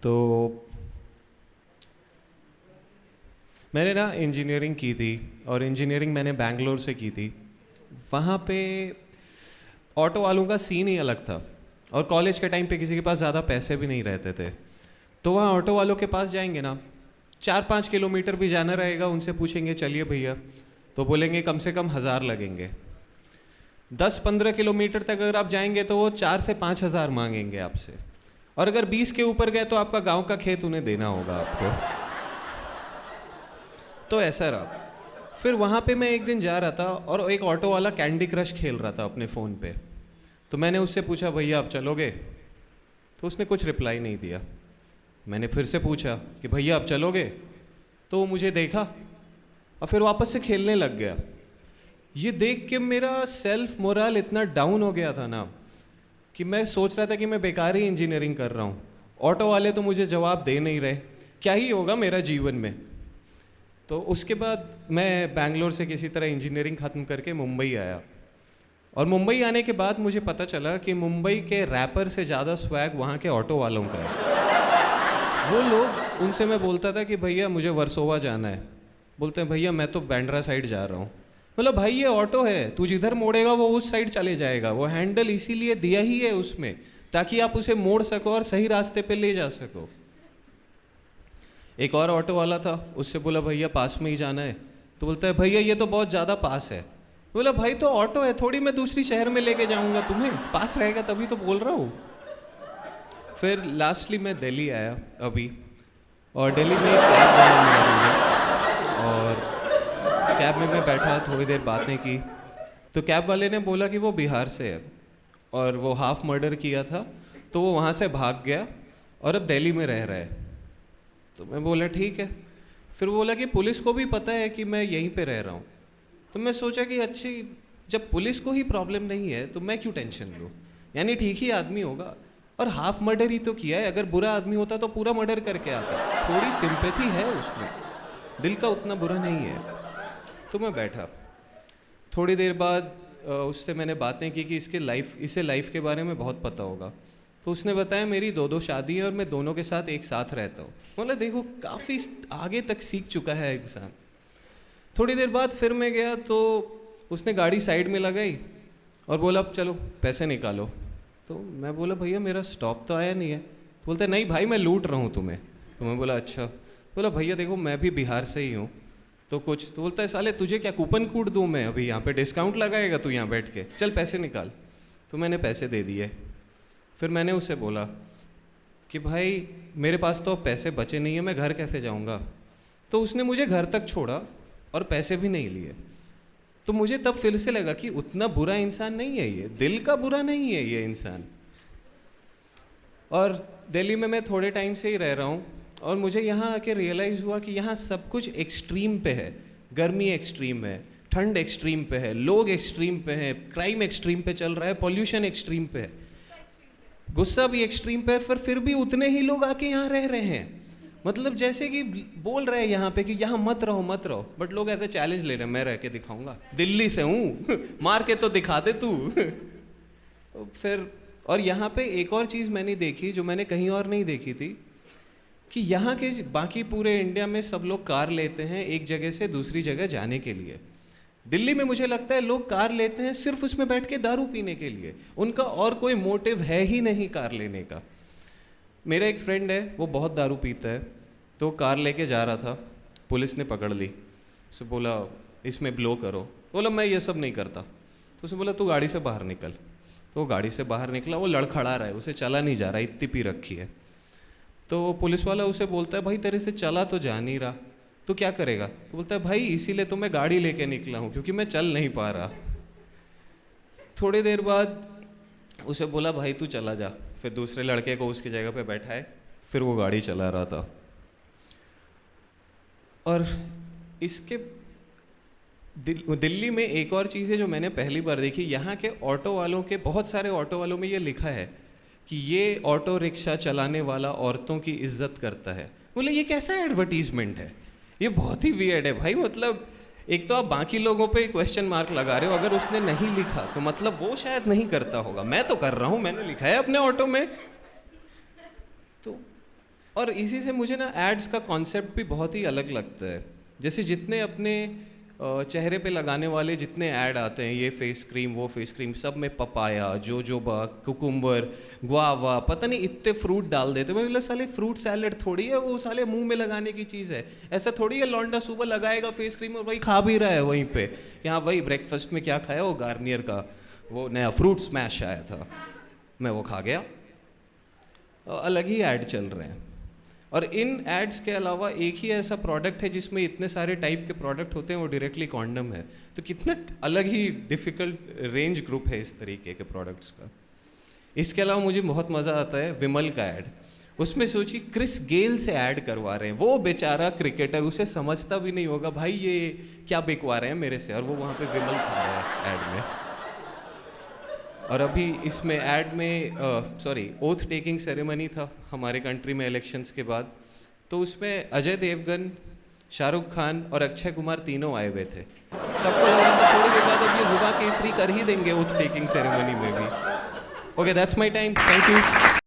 तो मैंने ना इंजीनियरिंग की थी और इंजीनियरिंग मैंने बैंगलोर से की थी। वहाँ पे ऑटो वालों का सीन ही अलग था और कॉलेज के टाइम पे किसी के पास ज़्यादा पैसे भी नहीं रहते थे। तो वहाँ ऑटो वालों के पास जाएंगे ना, 4-5 किलोमीटर भी जाना रहेगा, उनसे पूछेंगे चलिए भैया, तो बोलेंगे कम से कम 1000 लगेंगे। 10-15 किलोमीटर तक अगर आप जाएंगे तो वो 4 से 5 हज़ार मांगेंगे आपसे, और अगर 20 के ऊपर गए तो आपका गांव का खेत उन्हें देना होगा आपको। तो ऐसा रहा। फिर वहाँ पे मैं एक दिन जा रहा था और एक ऑटो वाला कैंडी क्रश खेल रहा था अपने फ़ोन पे। तो मैंने उससे पूछा भैया आप चलोगे? तो उसने कुछ रिप्लाई नहीं दिया। मैंने फिर से पूछा कि भैया आप चलोगे? तो वो मुझे देखा और फिर वापस से खेलने लग गया। ये देख के मेरा सेल्फ मोरल इतना डाउन हो गया था ना कि मैं सोच रहा था कि मैं बेकार ही इंजीनियरिंग कर रहा हूँ। ऑटो वाले तो मुझे जवाब दे नहीं रहे, क्या ही होगा मेरा जीवन में। तो उसके बाद मैं बैंगलोर से किसी तरह इंजीनियरिंग ख़त्म करके मुंबई आया, और मुंबई आने के बाद मुझे पता चला कि मुंबई के रैपर से ज़्यादा स्वैग वहाँ के ऑटो वालों का है। वो लोग, उनसे मैं बोलता था कि भैया मुझे वर्सोवा जाना है, बोलते हैं भैया मैं तो बैंड्रा साइड जा रहा हूँ। मतलब भाई ये ऑटो है, तू जिधर मोड़ेगा वो उस साइड चले जाएगा। वो हैंडल इसीलिए दिया ही है उसमें ताकि आप उसे मोड़ सको और सही रास्ते पे ले जा सको। एक और ऑटो वाला था, उससे बोला भैया पास में ही जाना है, तो बोलता है भैया ये तो बहुत ज़्यादा पास है। बोला भाई तो ऑटो है, थोड़ी मैं दूसरी शहर में लेके जाऊंगा तुम्हें, पास रहेगा तभी तो बोल रहा हूँ। फिर लास्टली मैं दिल्ली आया अभी, और दिल्ली में एक कैब वाला मिला मुझे, और इस कैब में मैं बैठा, थोड़ी देर बातें की। तो कैब वाले ने बोला कि वो बिहार से है और वो हाफ मर्डर किया था, तो वो वहाँ से भाग गया और अब दिल्ली में रह रहा है। तो मैं बोला ठीक है। फिर वो बोला कि पुलिस को भी पता है कि मैं यहीं पे रह रहा हूँ। तो मैं सोचा कि अच्छी, जब पुलिस को ही प्रॉब्लम नहीं है तो मैं क्यों टेंशन लूँ, यानी ठीक ही आदमी होगा, और हाफ मर्डर ही तो किया है। अगर बुरा आदमी होता तो पूरा मर्डर करके आता। थोड़ी सिंपैथी है उसमें, दिल का उतना बुरा नहीं है। तो मैं बैठा, थोड़ी देर बाद उससे मैंने बातें की कि इसे लाइफ के बारे में बहुत पता होगा। तो उसने बताया मेरी 2 शादी हैं और मैं दोनों के साथ एक साथ रहता हूँ। बोला देखो काफ़ी आगे तक सीख चुका है इंसान। थोड़ी देर बाद फिर मैं गया तो उसने गाड़ी साइड में लगाई और बोला अब चलो पैसे निकालो। तो मैं बोला भैया मेरा स्टॉप तो आया नहीं है। तो बोलता नहीं भाई मैं लूट रहा हूँ तुम्हें। तो मैं बोला अच्छा। बोला भैया देखो मैं भी बिहार से ही हूँ तो कुछ। तो बोलता है साले तुझे क्या कूपन कोड दूँ मैं, अभी यहाँ पे डिस्काउंट लगाएगा तू यहाँ बैठ के, चल पैसे निकाल। तो मैंने पैसे दे दिए। फिर मैंने उससे बोला कि भाई मेरे पास तो अब पैसे बचे नहीं है, मैं घर कैसे जाऊंगा। तो उसने मुझे घर तक छोड़ा और पैसे भी नहीं लिए। तो मुझे तब फिर से लगा कि उतना बुरा इंसान नहीं है ये, दिल का बुरा नहीं है ये इंसान। और दिल्ली में मैं थोड़े टाइम से ही रह रहा हूँ और मुझे यहाँ आके रियलाइज़ हुआ कि यहाँ सब कुछ एक्सट्रीम पे है। गर्मी एक्सट्रीम है, ठंड एक्सट्रीम पे है, लोग एक्सट्रीम पे हैं, क्राइम एक्सट्रीम पे चल रहा है, पॉल्यूशन एक्सट्रीम पे है, गुस्सा भी एक्सट्रीम पे, फिर भी उतने ही लोग आके यहाँ रह रहे हैं। मतलब जैसे कि बोल रहे हैं यहाँ पे कि यहाँ मत रहो मत रहो, बट लोग ऐसे चैलेंज ले रहे हैं मैं रह के दिखाऊंगा, दिल्ली से हूँ मार के तो दिखा दे तू। फिर और यहाँ पे एक और चीज़ मैंने देखी जो मैंने कहीं और नहीं देखी थी, कि यहाँ के बाकी पूरे इंडिया में सब लोग कार लेते हैं एक जगह से दूसरी जगह जाने के लिए। दिल्ली में मुझे लगता है लोग कार लेते हैं सिर्फ उसमें बैठ के दारू पीने के लिए, उनका और कोई मोटिव है ही नहीं कार लेने का। मेरा एक फ्रेंड है वो बहुत दारू पीता है, तो कार लेके जा रहा था, पुलिस ने पकड़ ली। उसे बोला इसमें ब्लो करो, बोला मैं ये सब नहीं करता। तो उसे बोला तू गाड़ी से बाहर निकल। तो वो गाड़ी से बाहर निकला, वो लड़खड़ा रहा है, उसे चला नहीं जा रहा, इतनी पी रखी है। तो पुलिस वाला उसे बोलता है भाई तेरे से चला तो जा नहीं रहा, तो क्या करेगा? तो बोलता है भाई इसीलिए तो मैं गाड़ी लेके निकला हूँ क्योंकि मैं चल नहीं पा रहा। थोड़ी देर बाद उसे बोला भाई तू चला जा, फिर दूसरे लड़के को उसकी जगह पे बैठाए, फिर वो गाड़ी चला रहा था। और इसके दिल्ली में एक और चीज़ है जो मैंने पहली बार देखी, यहाँ के ऑटो वालों के, बहुत सारे ऑटो वालों में ये लिखा है कि ये ऑटो रिक्शा चलाने वाला औरतों की इज्जत करता है। बोले ये कैसा एडवर्टीजमेंट है, ये बहुत ही वियर्ड है भाई। मतलब एक तो आप बाकी लोगों पे क्वेश्चन मार्क लगा रहे हो, अगर उसने नहीं लिखा तो मतलब वो शायद नहीं करता होगा, मैं तो कर रहा हूँ, मैंने लिखा है अपने ऑटो में। तो और इसी से मुझे ना एड्स का कॉन्सेप्ट भी बहुत ही अलग लगता है। जैसे जितने अपने चेहरे पे लगाने वाले जितने ऐड आते हैं, ये फेस क्रीम वो फेस क्रीम, सब में पपाया, जोजोबा, कुकुम्बर, गुआवा, पता नहीं इतने फ्रूट डाल देते। मैं बोला साले फ्रूट सैलेड थोड़ी है वो, साले मुंह में लगाने की चीज़ है। ऐसा थोड़ी है लौंडा सुबह लगाएगा फेस क्रीम और वही खा भी रहा है वहीं पे कि हाँ भाई ब्रेकफास्ट में क्या खाया, वो गार्नियर का वो नया फ्रूट स्मैश आया था, मैं वो खा गया। अलग ही ऐड चल रहे हैं। और इन एड्स के अलावा एक ही ऐसा प्रोडक्ट है जिसमें इतने सारे टाइप के प्रोडक्ट होते हैं, वो डायरेक्टली कॉन्डम है। तो कितना अलग ही डिफ़िकल्ट रेंज ग्रुप है इस तरीके के प्रोडक्ट्स का। इसके अलावा मुझे बहुत मज़ा आता है विमल का ऐड। उसमें सोचिए क्रिस गेल से ऐड करवा रहे हैं, वो बेचारा क्रिकेटर, उसे समझता भी नहीं होगा भाई ये क्या बिकवा रहे हैं मेरे से, और वो वहाँ पे विमल खा रहा है ऐड में। और अभी इसमें ऐड में ओथ टेकिंग सेरेमनी था हमारे कंट्री में इलेक्शंस के बाद, तो उसमें अजय देवगन, शाहरुख खान और अक्षय कुमार तीनों आए हुए थे। सबको लग रहा था थोड़ी देर बाद अब ये जुबा केसरी कर ही देंगे ओथ टेकिंग सेरेमनी में भी। Okay, that's my time, thank you.